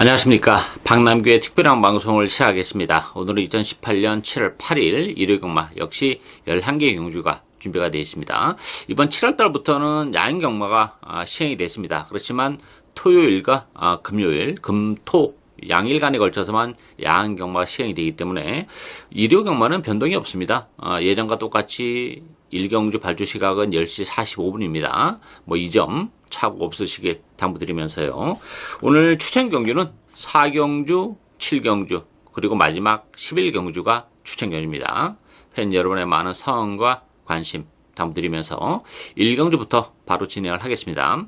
안녕하십니까. 박남규의 특별한 방송을 시작하겠습니다. 오늘은 2018년 7월 8일 일요일경마 역시 11개 경주가 준비가 되어 있습니다. 이번 7월달부터는 야인 경마가 시행이 됐습니다. 그렇지만 토요일과 금요일, 금토 양일간에 걸쳐서만 야한 경마가 시행이 되기 때문에 일요 경마는 변동이 없습니다. 예전과 똑같이 1경주 발주 시각은 10시 45분입니다. 이 점 착오 없으시길 당부드리면서요. 오늘 추천 경주는 4경주, 7경주, 그리고 마지막 11경주가 추천 경주입니다. 팬 여러분의 많은 성원과 관심 당부드리면서 1경주부터 바로 진행을 하겠습니다.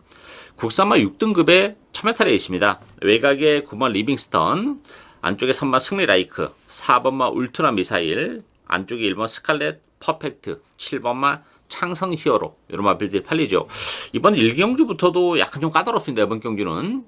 국산마 6등급의 1000m에 있습니다. 외곽에 9번 리빙스턴, 안쪽에 3번 승리라이크, 4번마 울트라 미사일, 안쪽에 1번 스칼렛 퍼펙트, 7번마 창성 히어로, 이런 마필들이 팔리죠. 이번 1경주부터도 약간 좀 까다롭습니다. 이번 경주는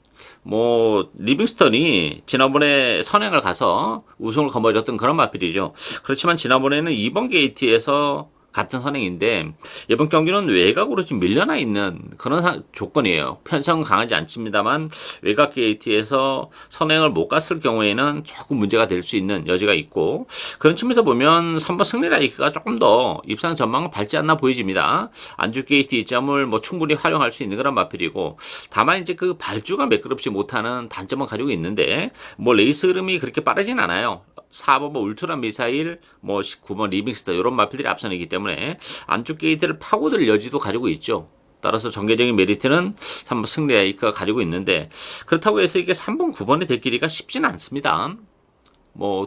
리빙스턴이 지난번에 선행을 가서 우승을 거머쥐었던 그런 마필이죠. 그렇지만 지난번에는 2번 게이트에서 같은 선행인데 이번 경기는 외곽으로 지금 밀려나 있는 그런 조건이에요. 편성은 강하지 않습니다만 외곽 게이트에서 선행을 못 갔을 경우에는 조금 문제가 될 수 있는 여지가 있고, 그런 측면에서 보면 3번 승리라이크가 조금 더 입상 전망을 밟지 않나 보여집니다. 안쪽 게이트 이점을 충분히 활용할 수 있는 그런 마필이고, 다만 이제 그 발주가 매끄럽지 못하는 단점은 가지고 있는데 레이스 흐름이 그렇게 빠르진 않아요. 4번 울트라 미사일, 9번 리빙스터 이런 마필들이 앞선이기 때문에 안쪽 게이트를 파고들 여지도 가지고 있죠. 따라서 전개적인 메리트는 3번 승리라이크가 가지고 있는데, 그렇다고 해서 이게 3번, 9번의 대끼리가 쉽지는 않습니다.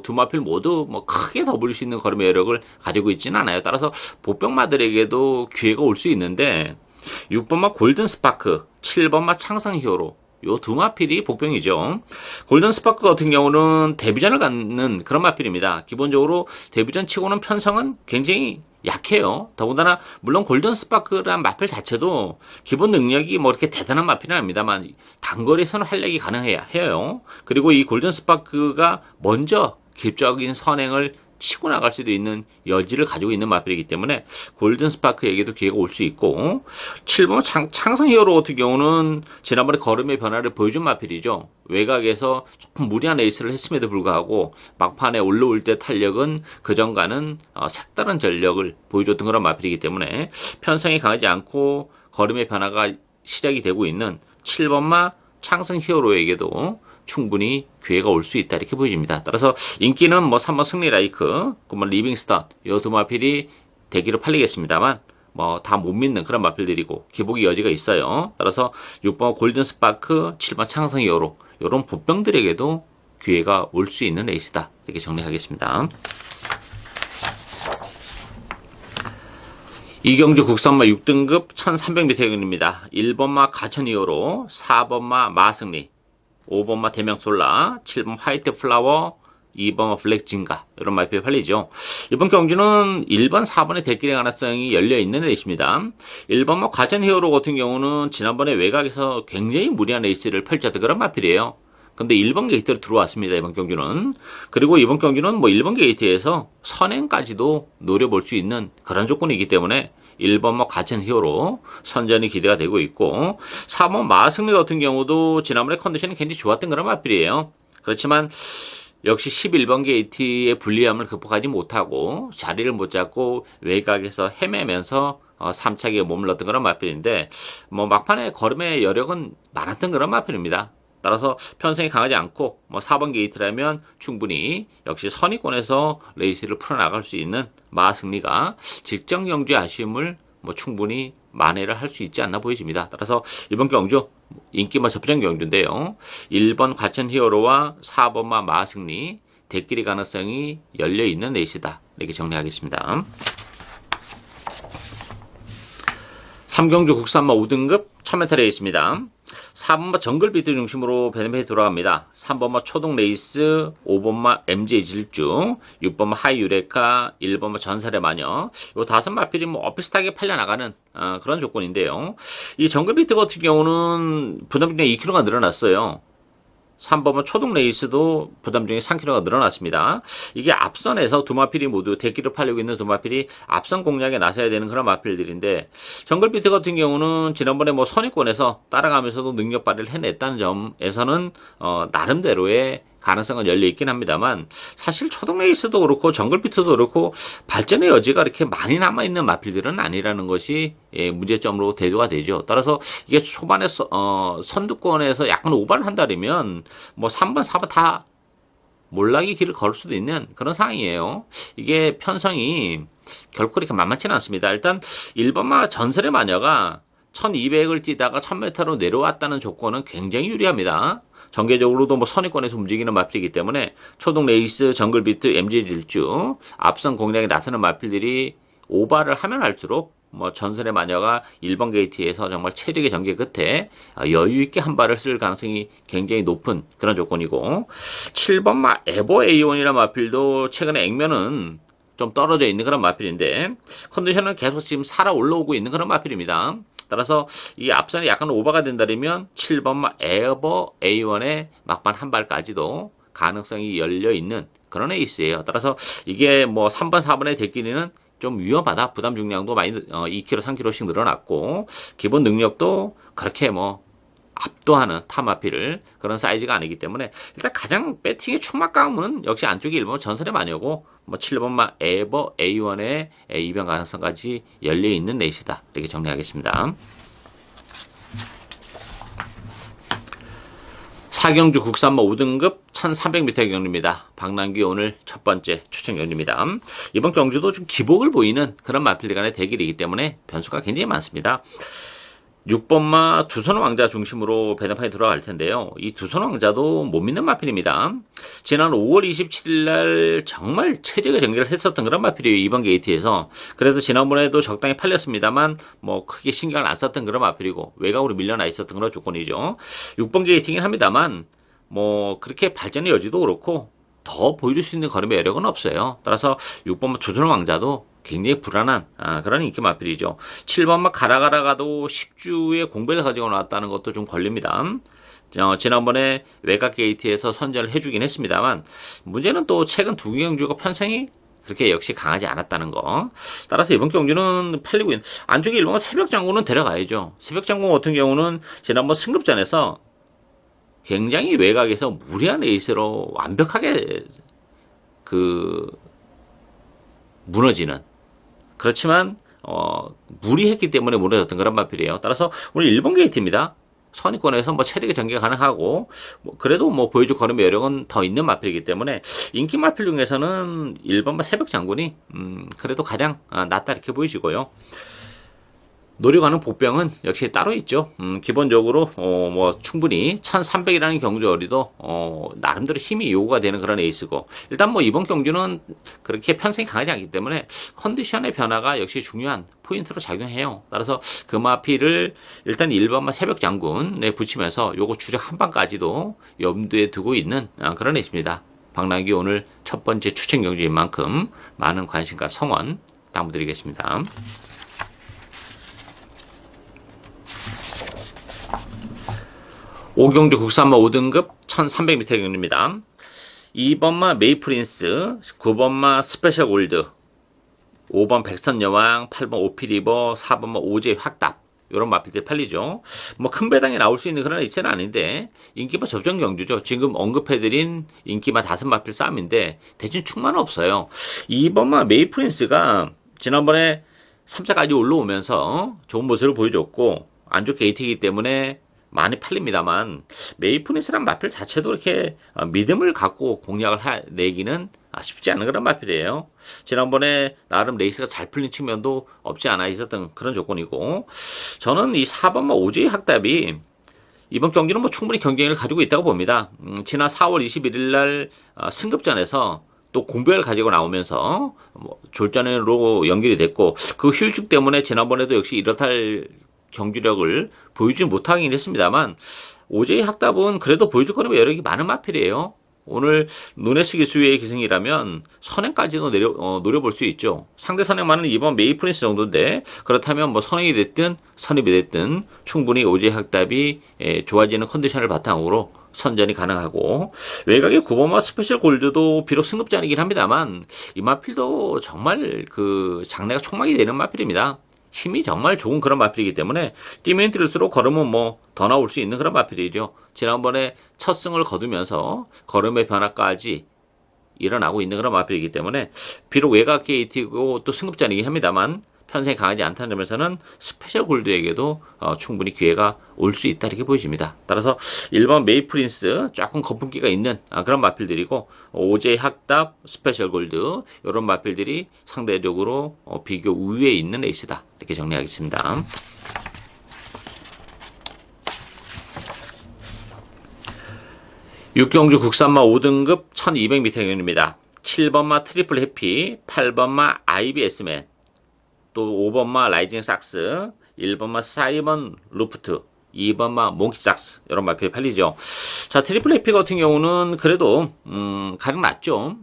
두 마필 모두 크게 더블 수 있는 걸음의 여력을 가지고 있지는 않아요. 따라서 보병마들에게도 기회가 올 수 있는데 6번마 골든 스파크, 7번마 창성 히어로, 요 두 마필이 복병이죠. 골든 스파크 같은 경우는 데뷔전을 갖는 그런 마필입니다. 기본적으로 데뷔전 치고는 편성은 굉장히 약해요. 더군다나 물론 골든 스파크란 마필 자체도 기본 능력이 이렇게 대단한 마필은 아닙니다만 단거리에서는 활약이 가능해요. 그리고 이 골든 스파크가 먼저 기적인 선행을 치고 나갈 수도 있는 여지를 가지고 있는 마필이기 때문에 골든 스파크에게도 기회가 올 수 있고, 7번 창성 히어로 같은 경우는 지난번에 걸음의 변화를 보여준 마필이죠. 외곽에서 조금 무리한 레이스를 했음에도 불구하고 막판에 올라올 때 탄력은 그전과는 색다른 전력을 보여줬던 그런 마필이기 때문에 편성이 강하지 않고 걸음의 변화가 시작이 되고 있는 7번마 창성 히어로에게도 충분히 기회가 올 수 있다, 이렇게 보여집니다. 따라서 인기는 3번 승리라이크, 9번 리빙스턴, 요 두 마필이 대기로 팔리겠습니다만 다 못 믿는 그런 마필들이고 기복의 여지가 있어요. 따라서 6번 골든 스파크, 7번 창성 히어로, 요런 보병들에게도 기회가 올 수 있는 레이스다, 이렇게 정리하겠습니다. 이경주 국산마 6등급 1300m 경입니다. 1번마 가천 히어로, 4번마 마승리, 5번마 대명솔라, 7번 화이트 플라워, 2번 블랙진가, 이런 마필이 팔리죠. 이번 경주는 1번, 4번의 대끼리 가능성이 열려있는 레이스입니다. 1번마 과천 히어로 같은 경우는 지난번에 외곽에서 굉장히 무리한 레이스를 펼쳤던 그런 마필이에요. 근데 1번 게이트로 들어왔습니다, 이번 경주는. 그리고 이번 경주는 1번 게이트에서 선행까지도 노려볼 수 있는 그런 조건이기 때문에 1번 과천 히어로 선전이 기대가 되고 있고, 4번 마승리 같은 경우도 지난번에 컨디션이 굉장히 좋았던 그런 마필이에요. 그렇지만 역시 11번 게이트의 불리함을 극복하지 못하고 자리를 못 잡고 외곽에서 헤매면서 3차기에 머물렀던 그런 마필인데 막판에 걸음의 여력은 많았던 그런 마필입니다. 따라서 편성이 강하지 않고 4번 게이트라면 충분히 역시 선의권에서 레이스를 풀어나갈 수 있는 마승리가 직전 경주의 아쉬움을 충분히 만회를 할 수 있지 않나 보여집니다. 따라서 이번 경주 인기마 접전 경주인데요. 1번 과천 히어로와 4번마 마승리 대끼리 가능성이 열려있는 레이스다, 이렇게 정리하겠습니다. 3경주 국산마 5등급 1000m 레이스입니다. 4번마 정글비트 중심으로 베네핏이 돌아갑니다. 3번마 초동 레이스, 5번마 MJ 질주, 6번마 하이유레카, 1번마 전설의 마녀, 요 다섯 마필이 비슷하게 팔려나가는 그런 조건인데요. 이 정글비트 같은 경우는 부담 중에 2kg가 늘어났어요. 3번은 초등 레이스도 부담 중에 3kg가 늘어났습니다. 이게 앞선에서 두 마필이 모두 대기를 팔려고 있는 두 마필이 앞선 공략에 나서야 되는 그런 마필들인데, 정글비트 같은 경우는 지난번에 뭐 선입권에서 따라가면서도 능력 발휘를 해냈다는 점에서는 나름대로의 가능성은 열려 있긴 합니다만, 사실 초등 레이스도 그렇고 정글비트도 그렇고 발전의 여지가 이렇게 많이 남아있는 마필들은 아니라는 것이 문제점으로 대두가 되죠. 따라서 이게 초반에 선두권에서 약간 오버를 한다면 뭐 3번, 4번 다 몰락의 길을 걸을 수도 있는 그런 상황이에요. 이게 편성이 결코 이렇게 만만치는 않습니다. 일단 1번마 전설의 마녀가 1200을 뛰다가 1000m로 내려왔다는 조건은 굉장히 유리합니다. 전개적으로도 뭐 선의권에서 움직이는 마필이기 때문에 초동 레이스, 정글비트, MG 질주, 앞선 공략에 나서는 마필들이 오바를 하면 할수록 뭐 전설의 마녀가 1번 게이트에서 정말 최적의 전개 끝에 여유 있게 한 발을 쓸 가능성이 굉장히 높은 그런 조건이고, 7번마 에버 A1이라는 마필도 최근에 액면은 좀 떨어져 있는 그런 마필인데 컨디션은 계속 지금 살아 올라오고 있는 그런 마필입니다. 따라서 이 앞선이 약간 오버가 된다면 7번마 에버 A1의 막판 한 발까지도 가능성이 열려 있는 그런 에이스예요. 따라서 이게 뭐 3번, 4번의 대끼리는 좀 위험하다. 부담 중량도 많이 2kg, 3kg씩 늘어났고 기본 능력도 그렇게 뭐 압도하는 타마피를 그런 사이즈가 아니기 때문에 일단 가장 배팅의 축막감은 역시 안쪽이 1번 전설의 마녀고 뭐 7번마 에버 A1의 이변 가능성까지 열려있는 레이스다. 이렇게 정리하겠습니다. 사경주 국산마 5등급 1300m 경주입니다. 박남기 오늘 첫 번째 추천 경주입니다. 이번 경주도 좀 기복을 보이는 그런 마필들 간의 대결이기 때문에 변수가 굉장히 많습니다. 6번마 두선 왕자 중심으로 배당판이 들어갈 텐데요. 이 두선 왕자도 못 믿는 마필입니다. 지난 5월 27일 날 정말 최적의 전개를 했었던 그런 마필이에요. 이번 게이트에서. 그래서 지난번에도 적당히 팔렸습니다만 뭐 크게 신경을 안 썼던 그런 마필이고 외곽으로 밀려나 있었던 그런 조건이죠. 6번 게이팅이긴 합니다만 뭐 그렇게 발전의 여지도 그렇고 더 보여줄 수 있는 걸음의 여력은 없어요. 따라서 6번마 두선 왕자도 굉장히 불안한 그런 인기 마필이죠. 7번마 가라가라가도 10주의 공백을 가지고 나왔다는 것도 좀 걸립니다. 지난번에 외곽 게이트에서 선전을 해주긴 했습니다만 문제는 또 최근 두 경주가 편성이 그렇게 역시 강하지 않았다는 거. 따라서 이번 경주는 팔리고 있는 안쪽에 1번마 새벽 장군은 데려가야죠. 새벽 장군 같은 경우는 지난번 승급전에서 굉장히 외곽에서 무리한 레이스로 완벽하게 무너지는, 그렇지만 무리했기 때문에 무너졌던 그런 마필이에요. 따라서 오늘 1번 게이트입니다. 선의권에서 뭐 최대의 전개가 가능하고 뭐 그래도 뭐 보여줄 걸음의 여력은 더 있는 마필이기 때문에 인기 마필 중에서는 1번마 새벽 장군이 그래도 가장 낫다 이렇게 보이시고요. 노려가는 보병은 역시 따로 있죠. 기본적으로 뭐 충분히 1300이라는 경주거리도 나름대로 힘이 요구가 되는 그런 에이스고, 일단 뭐 이번 경주는 그렇게 편성이 강하지 않기 때문에 컨디션의 변화가 역시 중요한 포인트로 작용해요. 따라서 금화피를 일단 1번만 새벽 장군에 붙이면서 요거 주력 한 방까지도 염두에 두고 있는 그런 에이스입니다. 박남기 오늘 첫 번째 추천 경주인 만큼 많은 관심과 성원 당부드리겠습니다. 5경주 국산마 5등급 1300m 경주입니다. 2번마 메이프린스, 9번마 스페셜 골드, 5번 백선여왕, 8번 오피리버, 4번마 오제 확답, 요런 마필들 팔리죠. 뭐 큰 배당이 나올 수 있는 그런 위치는 아닌데 인기마 접전 경주죠. 지금 언급해드린 인기마 5마필 싸움인데 대신 충만은 없어요. 2번마 메이프린스가 지난번에 3차까지 올라오면서 좋은 모습을 보여줬고 안쪽 게이트이기 때문에 많이 팔립니다만 메이프린스란 마필 자체도 이렇게 믿음을 갖고 공략을 내기는 쉽지 않은 그런 마필이에요. 지난번에 나름 레이스가 잘 풀린 측면도 없지 않아 있었던 그런 조건이고, 저는 이 4번마 오제이 학답이 이번 경기는 뭐 충분히 경쟁력을 가지고 있다고 봅니다. 지난 4월 21일 날 승급전에서 또 공백을 가지고 나오면서 뭐 졸전으로 연결이 됐고 그 휴식 때문에 지난번에도 역시 이렇다 할 경주력을 보여주지 못하긴 했습니다만 오제이 학답은 그래도 보여줄 거는 여력이 많은 마필이에요. 오늘 눈에스기 수위의 기승이라면 선행까지도 노려볼 수 있죠. 상대 선행만은 이번 메이프린스 정도인데 그렇다면 뭐 선행이 됐든 선입이 됐든 충분히 오제이 학답이 좋아지는 컨디션을 바탕으로 선전이 가능하고, 외곽의 9번마 스페셜 골드도 비록 승급전이긴 합니다만 이 마필도 정말 그 장래가 촉망이 되는 마필입니다. 힘이 정말 좋은 그런 마필이기 때문에 뛰면뛸수록 걸으면 뭐 더 나올 수 있는 그런 마필이죠. 지난번에 첫 승을 거두면서 걸음의 변화까지 일어나고 있는 그런 마필이기 때문에 비록 외곽 게이트고 또 승급전이긴 합니다만 편성이 강하지 않다는 점에서는 스페셜 골드에게도 충분히 기회가 올 수 있다 이렇게 보여집니다. 따라서 1번 메이프린스 조금 거품기가 있는 그런 마필들이고 오제 학답 스페셜 골드 이런 마필들이 상대적으로 비교 우위에 있는 에이스다 이렇게 정리하겠습니다. 육경주 국산마 5등급 1200m 경입니다. 7번마 트리플 해피, 8번마 IBS맨, 또 5번마 라이징 삭스, 1번마 사이먼 루프트, 2번마 몽키 삭스 이런 마필이 팔리죠. 자, 트리플 해피 같은 경우는 그래도 가능 맞죠.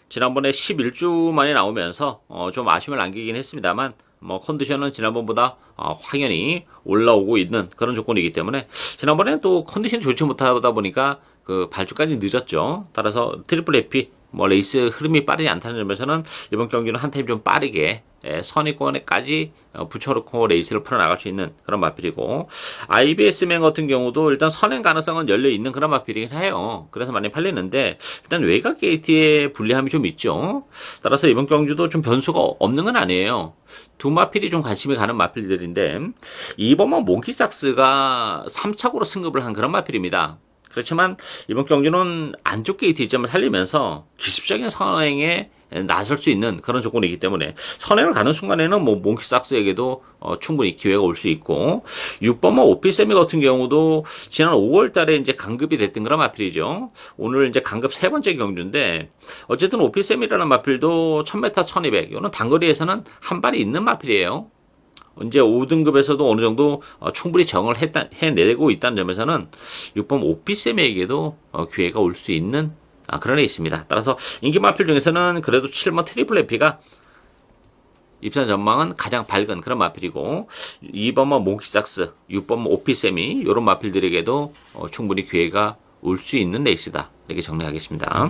지난번에 11주 만에 나오면서 좀 아쉬움을 남기긴 했습니다만 뭐 컨디션은 지난번보다 확연히 올라오고 있는 그런 조건이기 때문에 지난번에 또 컨디션이 좋지 못하다 보니까 그 발주까지 늦었죠. 따라서 트리플 해피 뭐 레이스 흐름이 빠르지 않다는 점에서는 이번 경기는 한 타임 좀 빠르게 선의권에까지 붙여놓고 레이스를 풀어나갈 수 있는 그런 마필이고, IBS맨 같은 경우도 일단 선행 가능성은 열려있는 그런 마필이긴 해요. 그래서 많이 팔리는데 일단 외곽 게이트의 불리함이 좀 있죠. 따라서 이번 경주도 좀 변수가 없는 건 아니에요. 두 마필이 좀 관심이 가는 마필들인데, 이번만 몽키삭스가 3착으로 승급을 한 그런 마필입니다. 그렇지만 이번 경기는 안쪽 게이트 이점을 살리면서 기습적인 선행에 나설 수 있는 그런 조건이기 때문에 선행을 가는 순간에는 뭐 몽키삭스에게도 충분히 기회가 올 수 있고, 6번마 오피세미 같은 경우도 지난 5월 달에 이제 강급이 됐던 그런 마필이죠. 오늘 이제 강급 세 번째 경주인데 어쨌든 오피세미라는 마필도 1000m 1200 이거는 단거리에서는 한 발이 있는 마필이에요. 이제 5등급에서도 어느 정도 충분히 정을 해내고 있다는 점에서는 6번 오피세미에게도 기회가 올 수 있는 그런 애 있습니다. 따라서 인기 마필 중에서는 그래도 7번 트리플 해피가 입산 전망은 가장 밝은 그런 마필이고, 2번만 몽키삭스, 6번만 오피세미 이런 마필들에게도 충분히 기회가 올 수 있는 레이스다 이렇게 정리하겠습니다.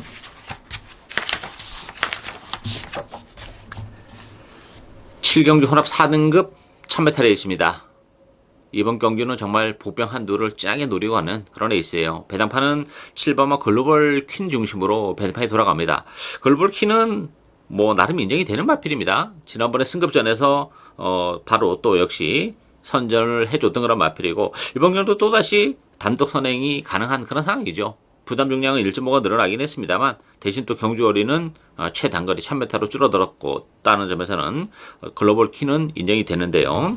칠경주 혼합 4등급 1000m 레이스입니다. 이번 경기는 정말 복병 한두를 진하게 노리고 하는 그런 레이스예요. 배당판은 7번마 글로벌 퀸 중심으로 배당판이 돌아갑니다. 글로벌 퀸은 뭐 나름 인정이 되는 마필입니다. 지난번에 승급전에서 바로 또 역시 선전을 해줬던 그런 마필이고, 이번 경기도 또다시 단독 선행이 가능한 그런 상황이죠. 부담 용량은 1.5가 늘어나긴 했습니다만 대신 또 경주거리는 최단거리 1000m로 줄어들었고 다는 점에서는 글로벌 키는 인정이 되는데요.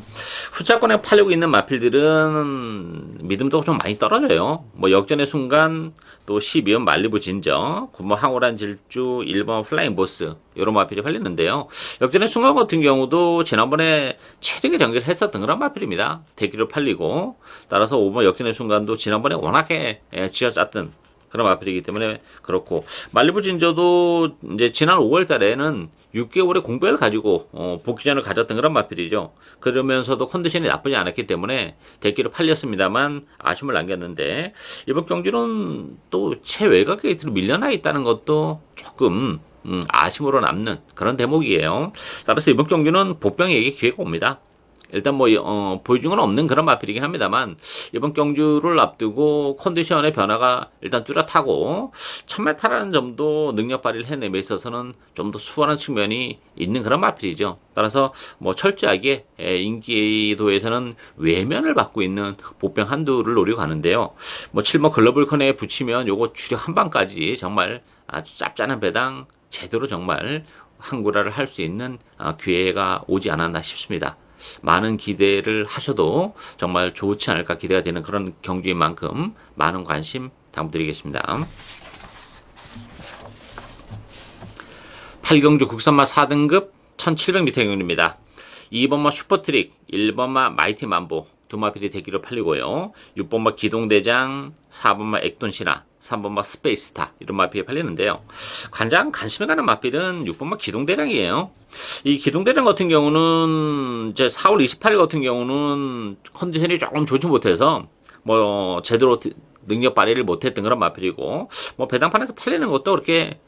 후차권에 팔리고 있는 마필들은 믿음도 좀 많이 떨어져요. 뭐 역전의 순간, 또 12번 말리부 진저, 9번 황홀한 질주, 1번 플라잉 보스 이런 마필이 팔리는데요. 역전의 순간 같은 경우도 지난번에 최적의 경기를 했었던 그런 마필입니다. 대기로 팔리고, 따라서 5번 역전의 순간도 지난번에 워낙에 쥐어짰던 그런 마필이기 때문에 그렇고, 말리부 진저도 이제 지난 5월 달에는 6개월의 공백을 가지고 복귀전을 가졌던 그런 마필이죠. 그러면서도 컨디션이 나쁘지 않았기 때문에 대기로 팔렸습니다만 아쉬움을 남겼는데, 이번 경기는 또 최외곽 게이트로 밀려나 있다는 것도 조금 아쉬움으로 남는 그런 대목이에요. 따라서 이번 경기는 복병에게 기회가 옵니다. 일단 뭐 보여준 건 없는 그런 마필이긴 합니다만 이번 경주를 앞두고 컨디션의 변화가 일단 뚜렷하고 1000m라는 점도 능력 발휘를 해내에 있어서는 좀 더 수월한 측면이 있는 그런 마필이죠. 따라서 뭐 철저하게 인기도에서는 외면을 받고 있는 보병 한두를 노리고 가는데요. 뭐 7번 글로벌 컨에 붙이면 요거 주력 한 방까지 정말 아주 짭짤한 배당 제대로 정말 항구라를 할 수 있는 기회가 오지 않았나 싶습니다. 많은 기대를 하셔도 정말 좋지 않을까 기대가 되는 그런 경주인 만큼 많은 관심 당부드리겠습니다. 8경주 국산마 4등급 1700m 경주입니다. 2번마 슈퍼트릭, 1번마 마이티 만보 두 마필이 대기로 팔리고요. 6번마 기동대장, 4번마 액돈신화, 3번마 스페이스타 이런 마필이 팔리는데요. 가장 관심이 가는 마필은 6번마 기동대장이에요. 이 기동대장 같은 경우는 이제 4월 28일 같은 경우는 컨디션이 조금 좋지 못해서 뭐 제대로 능력 발휘를 못했던 그런 마필이고, 뭐 배당판에서 팔리는 것도 그렇게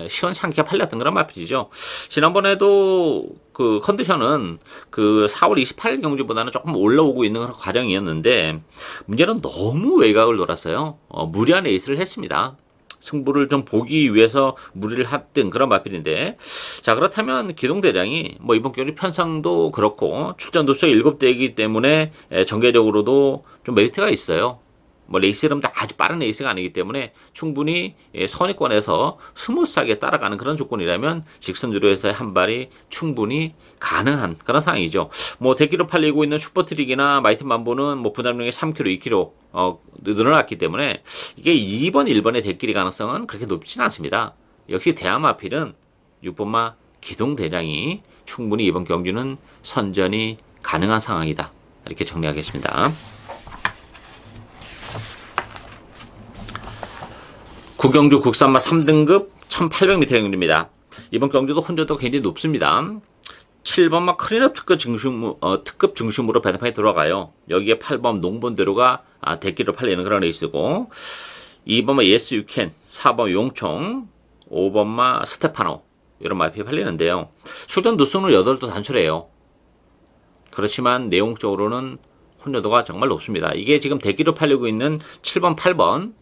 시원찮게 팔렸던 그런 마필이죠. 지난번에도 그 컨디션은 그 4월 28일 경주보다는 조금 올라오고 있는 그런 과정이었는데, 문제는 너무 외곽을 돌았어요. 무리한 에이스를 했습니다. 승부를 좀 보기 위해서 무리를 했던 그런 마필인데, 자, 그렇다면 기동대장이 뭐 이번 경기 편성도 그렇고 출전 두수 7대이기 때문에 전개적으로도 좀 메리트가 있어요. 뭐 레이스 이름도 아주 빠른 레이스가 아니기 때문에 충분히 선의권에서 스무스하게 따라가는 그런 조건이라면 직선주로에서의 한 발이 충분히 가능한 그런 상황이죠. 뭐 대기로 팔리고 있는 슈퍼트릭이나 마이티 만보는 뭐 부담력이 3kg, 2kg 늘어났기 때문에 이게 2번, 1번의 대끼리 가능성은 그렇게 높지는 않습니다. 역시 대하마필은 6번마 기동대장이 충분히 이번 경주는 선전이 가능한 상황이다. 이렇게 정리하겠습니다. 구경주 국산마 3등급 1800m 경주입니다. 이번 경주도 혼조도 굉장히 높습니다. 7번마 클린업 특급 중심으로 배당판에 들어가요. 여기에 8번 농본대로가 대기로 팔리는 그런 레이스고, 2번마 예스 유캔, 4번 용총, 5번마 스테파노 이런 마필이 팔리는데요. 출전 누수는 8도 단출해요. 그렇지만 내용적으로는 혼조도가 정말 높습니다. 이게 지금 대기로 팔리고 있는 7번, 8번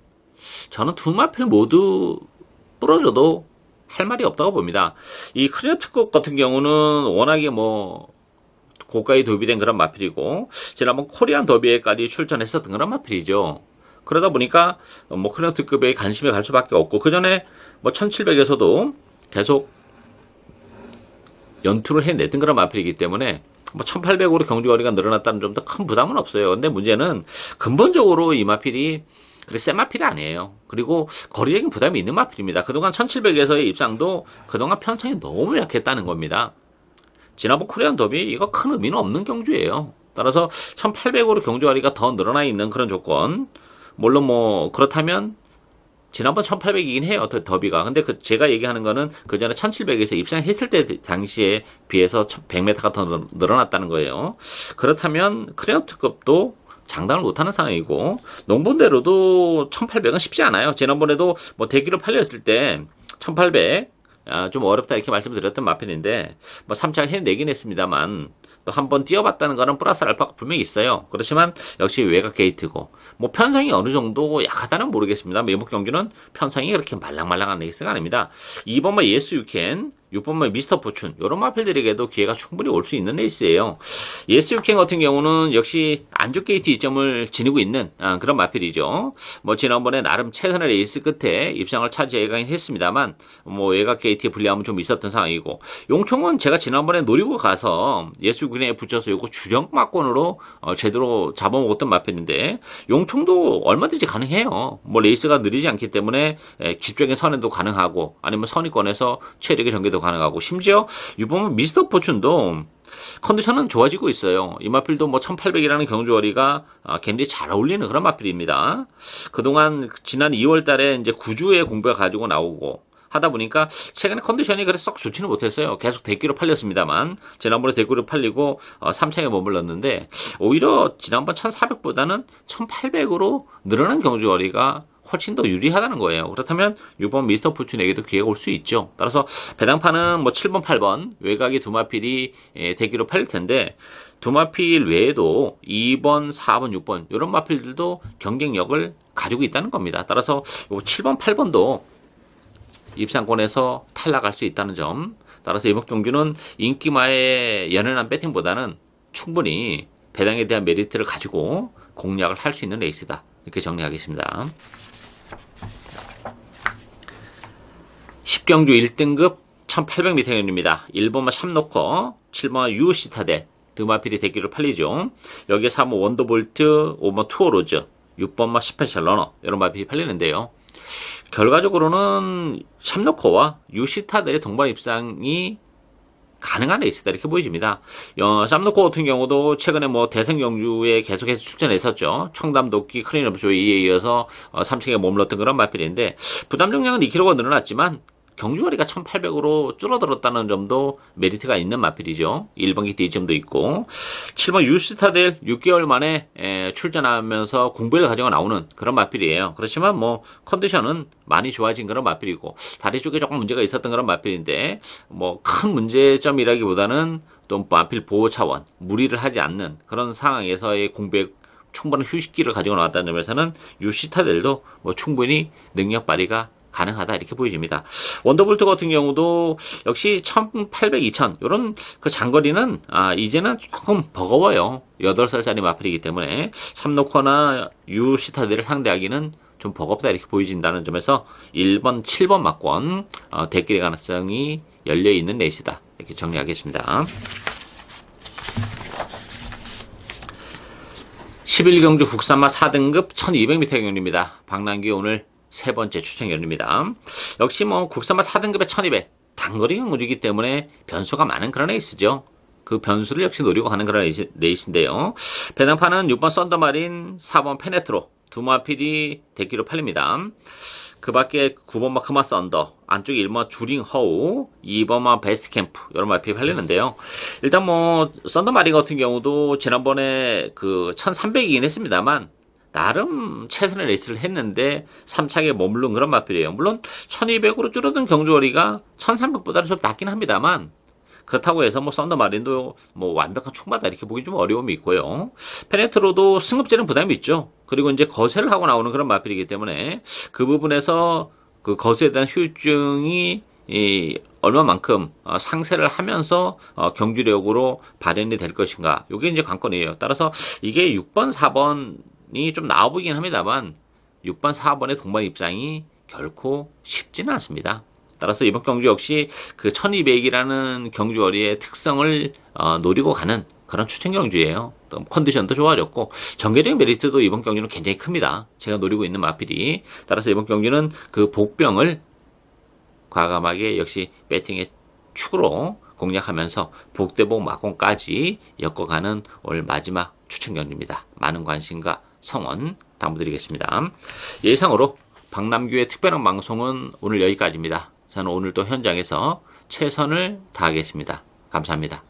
저는 두 마필 모두 부러져도 할 말이 없다고 봅니다. 이 클린업 특급 같은 경우는 워낙에 뭐 고가에 도입된 그런 마필이고, 지난번 코리안 더비에까지 출전했었던 그런 마필이죠. 그러다 보니까 뭐 클린업 특급에 관심이 갈 수밖에 없고, 그 전에 뭐 1700에서도 계속 연투를 해냈던 그런 마필이기 때문에 뭐 1800으로 경주거리가 늘어났다는 좀 더 큰 부담은 없어요. 근데 문제는 근본적으로 이 마필이 그래 센 마필이 아니에요. 그리고 거리적인 부담이 있는 마필입니다. 그동안 1700에서의 입상도 그동안 편성이 너무 약했다는 겁니다. 지난번 코리안 더비 이거 큰 의미는 없는 경주예요. 따라서 1800으로 경주거리가 더 늘어나 있는 그런 조건, 물론 뭐 그렇다면 지난번 1800이긴 해요, 더비가. 근데 제가 얘기하는 거는 그 전에 1700에서 입상했을 때 당시에 비해서 100m가 더 늘어났다는 거예요. 그렇다면 클린업 특급도 장담을 못하는 상황이고, 농본대로도 1800은 쉽지 않아요. 지난번에도 뭐 대기로 팔렸을 때 1800 좀 어렵다 이렇게 말씀드렸던 마필인데 뭐 3차 해내긴 했습니다만, 또 한 번 뛰어봤다는 거는 플러스 알파가 분명히 있어요. 그렇지만 역시 외곽 게이트고, 뭐 편성이 어느 정도 약하다는 모르겠습니다. 이번 경기는 편성이 그렇게 말랑말랑한 레이스가 아닙니다. 2번만 예스 유캔, 6번만 미스터 포춘, 이런 마필들에게도 기회가 충분히 올 수 있는 레이스예요. 예스 유캔 같은 경우는 역시 안쪽 게이트 이점을 지니고 있는 그런 마필이죠. 뭐 지난번에 나름 최선의 레이스 끝에 입상을 차지하긴 했습니다만, 뭐 외곽 게이트에 불리함은 좀 있었던 상황이고, 용총은 제가 지난번에 노리고 가서 예스 유캔에 붙여서 요거 주력마권으로 제대로 잡아먹었던 마필인데, 용총도 얼마든지 가능해요. 뭐 레이스가 느리지 않기 때문에 집중의 선행도 가능하고, 아니면 선의권에서 체력의 전개도 가능하고, 심지어 이번 미스터 포춘도 컨디션은 좋아지고 있어요. 이 마필도 뭐 1800이라는 경주거리가 굉장히 잘 어울리는 그런 마필입니다. 그동안 지난 2월 달에 이제 9주의 공부가 가지고 나오고 하다 보니까 최근에 컨디션이 그래서 썩 좋지는 못했어요. 계속 대기로 팔렸습니다만, 지난번에 대기로 팔리고 3창에 머물렀는데, 오히려 지난번 1400보다는 1800으로 늘어난 경주거리가 훨씬 더 유리하다는 거예요. 그렇다면 6번 미스터 포춘에게도 기회가 올 수 있죠. 따라서 배당판은 뭐 7번, 8번 외곽의 두 마필이 대기로 팔릴 텐데, 두 마필 외에도 2번, 4번, 6번 이런 마필들도 경쟁력을 가지고 있다는 겁니다. 따라서 7번, 8번도 입상권에서 탈락할 수 있다는 점. 따라서 이번 경주는 인기마의 연연한 배팅보다는 충분히 배당에 대한 메리트를 가지고 공략을 할 수 있는 레이스다. 이렇게 정리하겠습니다. 10경주 1등급 1800m 경주입니다. 1번마 샵노커, 7번마 유시타델 두 마필이 대기로 팔리죠. 여기에 3번 원더볼트, 5번 투어로즈, 6번마 스페셜 러너 이런 마필이 팔리는데요. 결과적으로는 샵노커와 유시타델의 동반 입상이 가능한 레이스다 이렇게 보여집니다. 쌈노코 같은 경우도 최근에 뭐 대선 경주에 계속해서 출전했었죠. 청담도끼 클린업 조이에 이어서 3층에 머물렀던 그런 마필인데, 부담 정량은 2kg가 늘어났지만 경주거리가 1800으로 줄어들었다는 점도 메리트가 있는 마필이죠. 1번 게이트 이점도 있고 7번 유스타델 6개월 만에 출전하면서 공백을 가지고 나오는 그런 마필이에요. 그렇지만 뭐 컨디션은 많이 좋아진 그런 마필이고 다리 쪽에 조금 문제가 있었던 그런 마필인데 뭐 큰 문제점이라기보다는 또 마필 보호 차원 무리를 하지 않는 그런 상황에서의 공백 충분한 휴식기를 가지고 나왔다는 점에서는 유시타델도 뭐 충분히 능력 발휘가 가능하다 이렇게 보여집니다. 원더볼트 같은 경우도 역시 1800, 2000 이런 그 장거리는 이제는 조금 버거워요. 8살짜리 마필이기 때문에 삼노커나 유시타델을 상대하기는 좀 버겁다 이렇게 보여진다는 점에서 1번, 7번 막권 대결의 가능성이 열려있는 레이스다 이렇게 정리하겠습니다. 11경주 국산마 4등급 1200m 경륜입니다. 박남규 오늘 세 번째 추천 경륜입니다. 역시 뭐 국산마 4등급에 1200 단거리 경주이기 때문에 변수가 많은 그런 레이스죠. 그 변수를 역시 노리고 가는 그런 레이스인데요. 배당판은 6번 썬더마린, 4번 페네트로 두 마필이 대기로 팔립니다. 그 밖에 9번 마크마 썬더, 안쪽에 1번 주링 허우, 2번만 베스트 캠프, 이런 마필이 팔리는데요. 일단 뭐, 썬더마린 같은 경우도 지난번에 그 1300이긴 했습니다만, 나름 최선의 레이스를 했는데 3차에 머무른 그런 마필이에요. 물론 1200으로 줄어든 경주거리가 1300보다는 좀 낮긴 합니다만, 그렇다고 해서 뭐 썬더마린도 뭐 완벽한 충마다 이렇게 보기 좀 어려움이 있고요. 페네트로도 승급제는 부담이 있죠. 그리고 이제 거세를 하고 나오는 그런 마필이기 때문에 그 부분에서 그 거세에 대한 후유증이 얼마만큼 상쇄를 하면서 경주력으로 발현이 될 것인가. 이게 이제 관건이에요. 따라서 이게 6번, 4번이 좀 나와 보이긴 합니다만 6번, 4번의 동반 입장이 결코 쉽지는 않습니다. 따라서 이번 경주 역시 그 1200이라는 경주거리의 특성을 노리고 가는 그런 추천 경주예요. 또 컨디션도 좋아졌고 전개적인 메리트도 이번 경주는 굉장히 큽니다. 제가 노리고 있는 마필이. 따라서 이번 경주는 그 복병을 과감하게 역시 배팅의 축으로 공략하면서 복대복 막공까지 엮어가는 오늘 마지막 추천 경주입니다. 많은 관심과 성원 당부드리겠습니다. 예상으로 박남규의 특별한 방송은 오늘 여기까지입니다. 저는 오늘 또 현장에서 최선을 다하겠습니다. 감사합니다.